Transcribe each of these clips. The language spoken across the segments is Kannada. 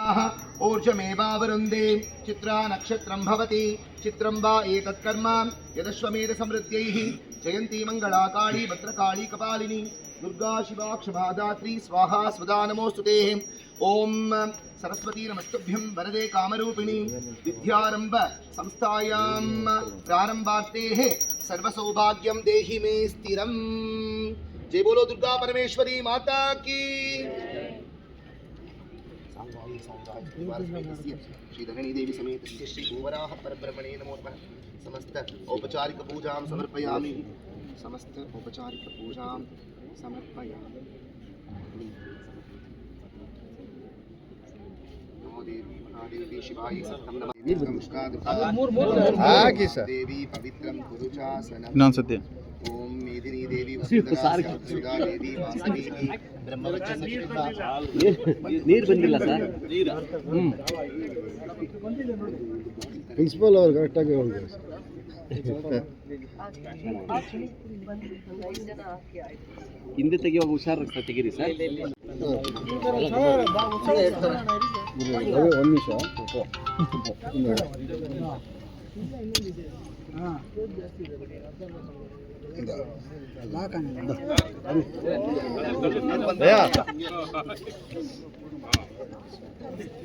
स्वाहा ऊर्जमेवावरुन्धे चित्रा नक्षत्रं भवति चित्रं वा एतत्कर्म यदश्वमेध समृद्ध्यैः जयन्ती मंगला काली भद्रकाली कपालिनी दुर्गा शिवा क्षमादात्री स्वाहा स्वदा नमोस्तुते। ओम सरस्वती नमस्तुभ्यं वरदे कामरूपिणी विद्यारंभ संस्थायां प्रारंभार्तेः सर्वसौभाग्यं देहि मे स्थिरम्। जय बोलो दुर्गा परमेश्वरी माता की। श्री धरणी देवी समेत श्री गोवराह परब्रह्मणे नमो नमः। समस्त औपचारिक पूजां समर्पयामि। समस्त औपचारिक पूजां समर्पयामि। नमो देवी महादेवी शिवाय सत्यं नमः। देवी पवित्रं कुरुचासनं सत्य। ओम मेदिनी देवी वसुधा देवी वासवी ನೀರು ಬಂದಿಲ್ಲ ಸರ್. ಪ್ರಿನ್ಸಿಪಲ್ ಅವರು ಕರೆಕ್ಟಾಗಿ ಹೋಗಿ ಹಿಂದೆ ತೆಗೆಯುವಾಗ ಹುಷಾರು ತೆಗೀರಿ ಸರ್. ಒಂದು ನಿಮಿಷ.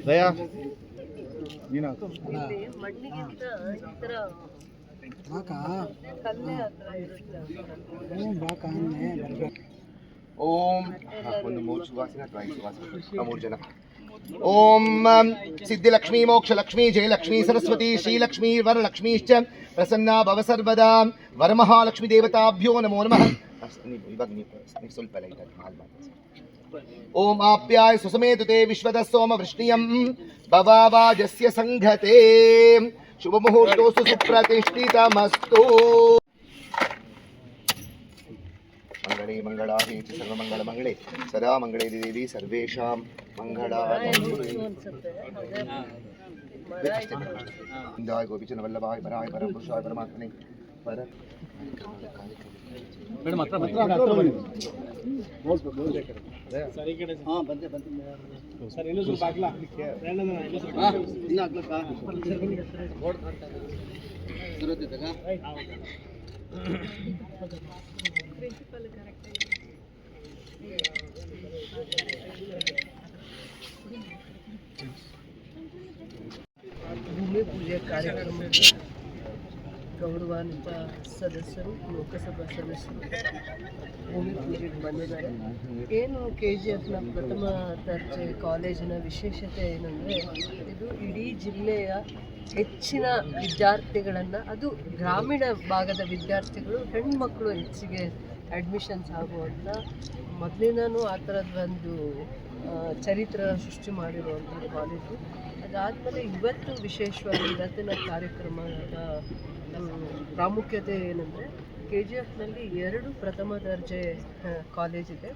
ದಯಾ ओम ಒಂದು ಮೂರು ಸುವಾಸಿನ ಅಥವಾ ಐದು ಸುವಾಸಿನ ಮೂರು ಜನ. ओम सिद्धिलक्ष्मी मोक्षलक्ष्मी जयलक्ष्मी सरस्वती श्रीलक्ष्मी वरलक्ष्मीश्च प्रसन्ना भव सर्वदा। वरमहालक्ष्मी देवताभ्यो नमो नमः। ओम आप्याय सुसमेत ते विश्वद सोम वृष्णियं भवावाजस्य संघते शुभमुहूर्तोस्तु सुप्रतिष्ठितमस्तु। मंगले मंगलाहि सर्वमंगल मंगले सदा मंगले देवी सर्वेषां मंगलाय गोपीचंद वल्लभाय पराय परम पुरुषाय परमात्मने पर ಮೇಡಮ್ ಹತ್ರ ಸರ್ ಈ ಕಡೆ ಹಾಂ ಬಂದೆ ಸರ್ ಇನ್ನೂ ಸ್ವಲ್ಪ ಹಾಕ್ಲಾ ಇಲ್ಲ ಹಾಕ್ಲಕ್ಕ ಬೋರ್ಡ್ ಸರತ್ತಿದ್ದಾಗ ಪ್ರಿನ್ಸಿಪಲ್ ಕರೆಕ್ಟ್ ಭೂಮಿ ಪೂಜೆ ಕಾರ್ಯಕ್ರಮ ಗೌರವಾನ್ವಿತ ಸದಸ್ಯರು ಲೋಕಸಭಾ ಸದಸ್ಯರು ಭೂಮಿ ಪೂಜೆಗೆ ಬಂದಿದ್ದಾರೆ. ಏನು KGFನ ಪ್ರಥಮ ದರ್ಜೆ ಕಾಲೇಜಿನ ವಿಶೇಷತೆ ಏನಂದರೆ ಇದು ಇಡೀ ಜಿಲ್ಲೆಯ ಹೆಚ್ಚಿನ ವಿದ್ಯಾರ್ಥಿಗಳನ್ನು, ಅದು ಗ್ರಾಮೀಣ ಭಾಗದ ವಿದ್ಯಾರ್ಥಿಗಳು ಹೆಣ್ಮಕ್ಳು ಹೆಚ್ಚಿಗೆ ಅಡ್ಮಿಷನ್ಸ್ ಆಗುವಂಥ ಮೊದಲಿನೂ ಆ ಥರದ್ದೊಂದು ಚರಿತ್ರ ಸೃಷ್ಟಿ ಮಾಡಿರುವಂಥ ಕಾಲೇಜು. ಅದಾದಮೇಲೆ ಇವತ್ತು ವಿಶೇಷವಾಗಿ ಇವತ್ತಿನ ಕಾರ್ಯಕ್ರಮದ ಪ್ರಾಮುಖ್ಯತೆ ಏನಂದರೆ KGFನಲ್ಲಿ 2 ಪ್ರಥಮ ದರ್ಜೆ ಕಾಲೇಜಿದೆ.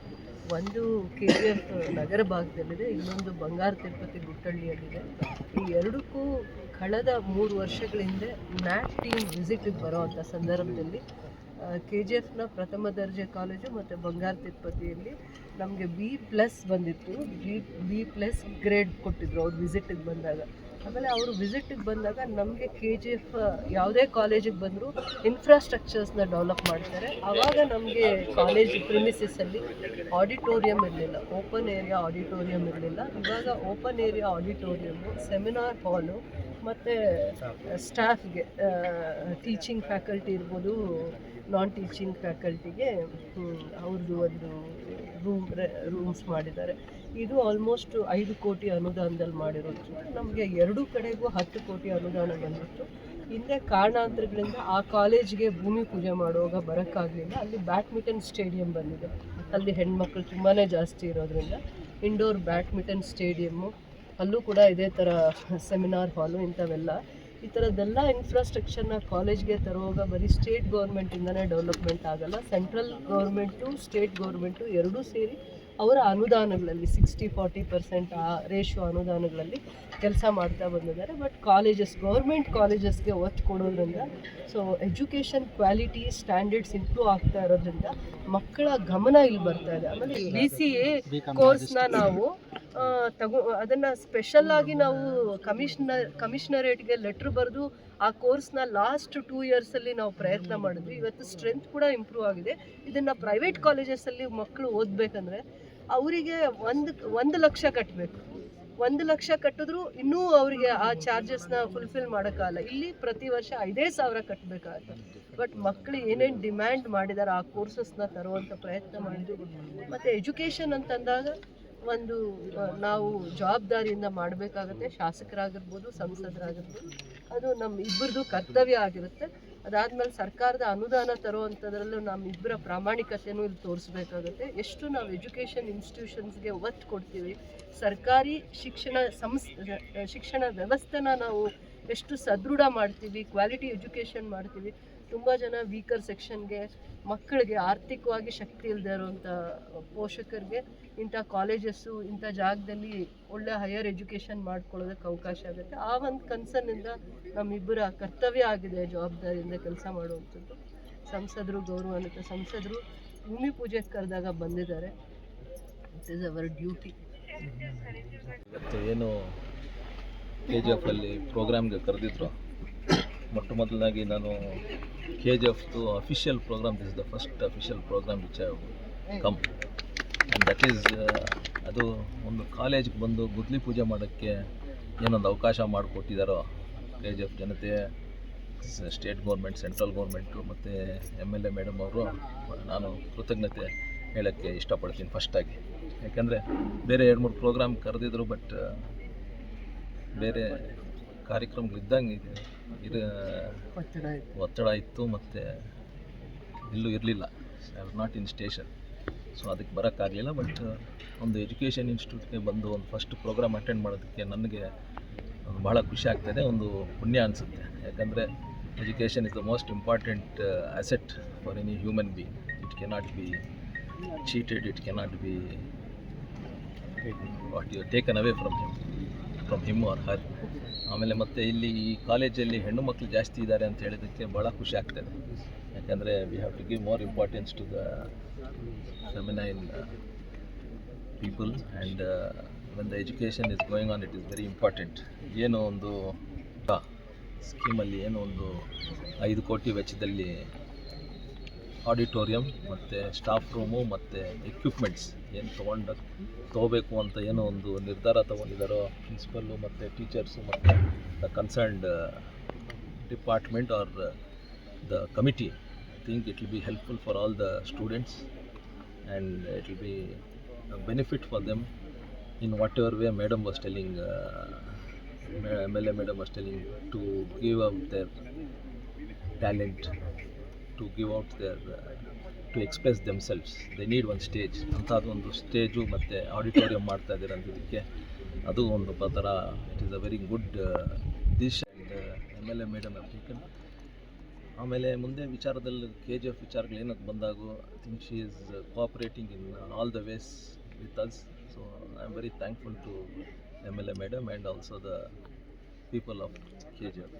ಒಂದು KGF ನಗರ ಭಾಗದಲ್ಲಿದೆ, ಇನ್ನೊಂದು ಬಂಗಾರ ತಿರುಪತಿ ಗುಟ್ಟಳ್ಳಿಯಲ್ಲಿದೆ. ಈ ಎರಡಕ್ಕೂ ಕಳೆದ 3 ವರ್ಷಗಳ ಹಿಂದೆ ನ್ಯಾಟ್ ಟೀಮ್ ವಿಸಿಟಿಗೆ ಬರೋವಂಥ ಸಂದರ್ಭದಲ್ಲಿ KGFನ ಪ್ರಥಮ ದರ್ಜೆ ಕಾಲೇಜು ಮತ್ತು ಬಂಗಾರ ತಿರುಪತಿಯಲ್ಲಿ ನಮಗೆ B+ ಬಂದಿತ್ತು. B+ ಗ್ರೇಡ್ ಕೊಟ್ಟಿದ್ರು ಅವ್ರು ವಿಸಿಟಿಗೆ ಬಂದಾಗ. ಆಮೇಲೆ ಅವರು ವಿಸಿಟಿಗೆ ಬಂದಾಗ ನಮಗೆ KGF ಯಾವುದೇ ಕಾಲೇಜಿಗೆ ಬಂದರೂ ಇನ್ಫ್ರಾಸ್ಟ್ರಕ್ಚರ್ಸ್ನ ಡೆವಲಪ್ ಮಾಡ್ತಾರೆ. ಆವಾಗ ನಮಗೆ ಕಾಲೇಜ್ ಪ್ರಿಮಿಸಸ್ಸಲ್ಲಿ ಆಡಿಟೋರಿಯಂ ಇರಲಿಲ್ಲ, ಓಪನ್ ಏರಿಯಾ ಆಡಿಟೋರಿಯಂ ಇರಲಿಲ್ಲ. ಇವಾಗ ಓಪನ್ ಏರಿಯಾ ಆಡಿಟೋರಿಯಮ್ಮು, ಸೆಮಿನಾರ್ ಹಾಲು ಮತ್ತು ಸ್ಟಾಫ್ಗೆ ಟೀಚಿಂಗ್ ಫ್ಯಾಕಲ್ಟಿ ಇರ್ಬೋದು, ನಾನ್ ಟೀಚಿಂಗ್ ಫ್ಯಾಕಲ್ಟಿಗೆ ಅವ್ರದ್ದು ಒಂದು ರೂಮ್ಸ್ ಮಾಡಿದ್ದಾರೆ. ಇದು ಆಲ್ಮೋಸ್ಟ್ 5 ಕೋಟಿ ಅನುದಾನದಲ್ಲಿ ಮಾಡಿರೋದು. ನಮಗೆ 2 ಕಡೆಗೂ 10 ಕೋಟಿ ಅನುದಾನ ಬಂದಿತ್ತು. ಹಿಂದೆ ಕಾರಣಾಂತರಗಳಿಂದ ಆ ಕಾಲೇಜಿಗೆ ಭೂಮಿ ಪೂಜೆ ಮಾಡುವಾಗ ಬರೋಕ್ಕಾಗಲಿಲ್ಲ. ಅಲ್ಲಿ ಬ್ಯಾಡ್ಮಿಂಟನ್ ಸ್ಟೇಡಿಯಂ ಬಂದಿದೆ. ಅಲ್ಲಿ ಹೆಣ್ಮಕ್ಳು ತುಂಬಾ ಜಾಸ್ತಿ ಇರೋದ್ರಿಂದ ಇಂಡೋರ್ ಬ್ಯಾಡ್ಮಿಂಟನ್ ಸ್ಟೇಡಿಯಮ್ಮು, ಅಲ್ಲೂ ಕೂಡ ಇದೇ ಥರ ಸೆಮಿನಾರ್ ಹಾಲು ಇಂಥವೆಲ್ಲ ಈ ಥರದ್ದೆಲ್ಲ ಇನ್ಫ್ರಾಸ್ಟ್ರಕ್ಚರ್ನ ಕಾಲೇಜ್ಗೆ ತರುವಾಗ ಬರೀ ಸ್ಟೇಟ್ ಗೌರ್ಮೆಂಟಿಂದನೇ ಡೆವಲಪ್ಮೆಂಟ್ ಆಗಲ್ಲ. ಸೆಂಟ್ರಲ್ ಗೌರ್ಮೆಂಟು ಸ್ಟೇಟ್ ಗೌರ್ಮೆಂಟು ಎರಡೂ ಸೇರಿ ಅವರ ಅನುದಾನಗಳಲ್ಲಿ 60-40% ಆ ರೇಷಿಯೋ ಅನುದಾನಗಳಲ್ಲಿ ಕೆಲಸ ಮಾಡ್ತಾ ಬಂದಿದ್ದಾರೆ. ಬಟ್ ಗೌರ್ಮೆಂಟ್ ಕಾಲೇಜಸ್ಗೆ ಒತ್ತು ಕೊಡೋದ್ರಿಂದ so education quality standards improve ಆಗ್ತಾ ಇರೋದ್ರಿಂದ ಮಕ್ಕಳ ಗಮನ ಇಲ್ಲಿ ಬರ್ತಾ ಇದೆ. ಆಮೇಲೆ BCA ಕೋರ್ಸ್ನ ನಾವು ಅದನ್ನು ಸ್ಪೆಷಲ್ ಆಗಿ ನಾವು ಕಮಿಷನರೇಟ್ಗೆ ಲೆಟ್ರ್ ಬರೆದು ಆ ಕೋರ್ಸ್ನ ಲಾಸ್ಟ್ 2 ಇಯರ್ಸಲ್ಲಿ ನಾವು ಪ್ರಯತ್ನ ಮಾಡಿದ್ವಿ. ಇವತ್ತು ಸ್ಟ್ರೆಂತ್ ಕೂಡ ಇಂಪ್ರೂವ್ ಆಗಿದೆ. ಇದನ್ನು ಪ್ರೈವೇಟ್ ಕಾಲೇಜಸಲ್ಲಿ ಮಕ್ಕಳು ಓದಬೇಕಂದ್ರೆ ಅವರಿಗೆ 1 ಲಕ್ಷ ಕಟ್ಟಬೇಕು. 1 ಲಕ್ಷ ಕಟ್ಟಿದ್ರು ಇನ್ನೂ ಅವರಿಗೆ ಆ ಚಾರ್ಜಸ್ನ ಫುಲ್ಫಿಲ್ ಮಾಡೋಕ್ಕಾಗಲ್ಲ. ಇಲ್ಲಿ ಪ್ರತಿ ವರ್ಷ 5,000 ಕಟ್ಟಬೇಕಾಗತ್ತೆ. ಬಟ್ ಮಕ್ಕಳು ಏನೇನು ಡಿಮ್ಯಾಂಡ್ ಮಾಡಿದ್ದಾರೆ ಆ ಕೋರ್ಸಸ್ನ ತರುವಂಥ ಪ್ರಯತ್ನ ಮಾಡಿದ್ವಿ. ಮತ್ತು ಎಜುಕೇಷನ್ ಅಂತಂದಾಗ ನಾವು ಜವಾಬ್ದಾರಿಯಿಂದ ಮಾಡಬೇಕಾಗತ್ತೆ. ಶಾಸಕರಾಗಿರ್ಬೋದು, ಸಂಸದರಾಗಿರ್ಬೋದು, ಅದು ನಮ್ಮ ಇಬ್ಬರದು ಕರ್ತವ್ಯ ಆಗಿರುತ್ತೆ. ಅದಾದಮೇಲೆ ಸರ್ಕಾರದ ಅನುದಾನ ತರುವಂಥದ್ರಲ್ಲೂ ನಮ್ಮಿಬ್ಬರ ಪ್ರಾಮಾಣಿಕತೆಯೂ ಇಲ್ಲಿ ತೋರಿಸ್ಬೇಕಾಗುತ್ತೆ. ಎಷ್ಟು ನಾವು ಎಜುಕೇಷನ್ ಇನ್ಸ್ಟಿಟ್ಯೂಷನ್ಸ್ಗೆ ಒತ್ತು ಕೊಡ್ತೀವಿ, ಸರ್ಕಾರಿ ಶಿಕ್ಷಣ ವ್ಯವಸ್ಥೆನ ನಾವು ಎಷ್ಟು ಸದೃಢ ಮಾಡ್ತೀವಿ, ಕ್ವಾಲಿಟಿ ಎಜುಕೇಷನ್ ಮಾಡ್ತೀವಿ. ತುಂಬ ಜನ ವೀಕರ್ ಸೆಕ್ಷನ್ಗೆ, ಮಕ್ಕಳಿಗೆ ಆರ್ಥಿಕವಾಗಿ ಶಕ್ತಿ ಇಲ್ಲದೆ ಇರುವಂಥ ಪೋಷಕರಿಗೆ ಇಂಥ ಕಾಲೇಜಸ್ಸು, ಇಂಥ ಜಾಗದಲ್ಲಿ ಒಳ್ಳೆ ಹೈಯರ್ ಎಜುಕೇಷನ್ ಮಾಡ್ಕೊಳ್ಳೋದಕ್ಕೆ ಅವಕಾಶ ಆಗುತ್ತೆ. ಆ ಒಂದು ಕನ್ಸರ್ನಿಂದ ನಮ್ಮಿಬ್ಬರ ಕರ್ತವ್ಯ ಆಗಿದೆ ಜವಾಬ್ದಾರಿಯಿಂದ ಕೆಲಸ ಮಾಡುವಂಥದ್ದು. ಗೌರವಾನ್ವಿತ ಸಂಸದರು ಭೂಮಿ ಪೂಜೆಗೆ ಕರೆದಾಗ ಬಂದಿದ್ದಾರೆ. It is our duty. ಇವತ್ತು ಏನು KGF ಅಲ್ಲಿ ಪ್ರೋಗ್ರಾಮ್ಗೆ ಕರೆದಿದ್ರು, ಮೊದಲನಾಗಿ ನಾನು KGFದು official program, this is the first official program which I come, and that is ಅದು ಒಂದು ಕಾಲೇಜ್ಗೆ ಬಂದು ಗುದ್ಲಿ ಪೂಜೆ ಮಾಡೋಕ್ಕೆ ಏನೊಂದು ಅವಕಾಶ ಮಾಡಿಕೊಟ್ಟಿದ್ದಾರೋ KGF ಜನತೆ, ಸ್ಟೇಟ್ ಗೌರ್ಮೆಂಟ್, ಸೆಂಟ್ರಲ್ ಗೌರ್ಮೆಂಟು ಮತ್ತು MLA ಮೇಡಮ್ ಅವರು, ನಾನು ಕೃತಜ್ಞತೆ ಹೇಳೋಕ್ಕೆ ಇಷ್ಟಪಡ್ತೀನಿ ಫಸ್ಟಾಗಿ. ಯಾಕೆಂದರೆ ಬೇರೆ 2-3 ಪ್ರೋಗ್ರಾಮ್ ಕರೆದಿದ್ರು, ಬಟ್ ಬೇರೆ ಕಾರ್ಯಕ್ರಮಗಳಿದ್ದಂಗೆ ಒತ್ತಡ ಇತ್ತು ಮತ್ತು ಎಲ್ಲೂ ಇರಲಿಲ್ಲ, I was not in station. So ಅದಕ್ಕೆ ಬರೋಕ್ಕಾಗಲಿಲ್ಲ. ಬಟ್ ಒಂದು ಎಜುಕೇಷನ್ ಇನ್ಸ್ಟಿಟ್ಯೂಟ್ಗೆ ಬಂದು ಒಂದು ಫಸ್ಟ್ ಪ್ರೋಗ್ರಾಮ್ ಅಟೆಂಡ್ ಮಾಡೋದಕ್ಕೆ ನನಗೆ ಭಾಳ ಖುಷಿ ಆಗ್ತಾಯಿದೆ, ಒಂದು ಪುಣ್ಯ ಅನಿಸುತ್ತೆ. ಯಾಕಂದರೆ education is the most important asset for any human being. It cannot be cheated, it cannot be what you taken away from him or her. ಆಮೇಲೆ ಮತ್ತು ಇಲ್ಲಿ ಈ ಕಾಲೇಜಲ್ಲಿ ಹೆಣ್ಣು ಮಕ್ಕಳು ಜಾಸ್ತಿ ಇದ್ದಾರೆ ಅಂತ ಹೇಳಿದ್ದಕ್ಕೆ ಭಾಳ ಖುಷಿ ಆಗ್ತದೆ. ಯಾಕಂದರೆ we have to give more importance to the feminine people, and when the education is going on, it is very important. ಏನೋ ಒಂದು ಸ್ಕೀಮಲ್ಲಿ ಏನೋ ಒಂದು 5 ಕೋಟಿ ವೆಚ್ಚದಲ್ಲಿ ಆಡಿಟೋರಿಯಂ ಮತ್ತು ಸ್ಟಾಫ್ ರೂಮು ಮತ್ತು ಎಕ್ವಿಪ್ಮೆಂಟ್ಸ್ ಏನು ತೊಗೋಬೇಕು ಅಂತ ಏನೋ ಒಂದು ನಿರ್ಧಾರ ತೊಗೊಂಡಿದ್ದಾರೋ ಪ್ರಿನ್ಸಿಪಲ್ಲು ಮತ್ತು ಟೀಚರ್ಸು ಮತ್ತು the concerned department are the committee. I think it will be helpful for all the students, and it will be benefit for them in whatever way Madam was telling, MLA Madam was telling, to give out their talent, to give out their to express themselves. They need one stage. ಅಂಥದ್ದು ಒಂದು ಸ್ಟೇಜು ಮತ್ತು ಆಡಿಟೋರಿಯಂ ಮಾಡ್ತಾ ಇದ್ದಾರೆ ಅಂತಿದ್ದಕ್ಕೆ ಅದು ಒಂದು ಥರ it is a very good dish, and MLA Madam have taken. ಆಮೇಲೆ ಮುಂದೆ ವಿಚಾರದಲ್ಲಿ KGF ವಿಚಾರಗಳು ಏನಕ್ಕೆ ಬಂದಾಗೋ, I think she is cooperating in all the ways with us. So I am very thankful to MLA Madam and also the people of KGF.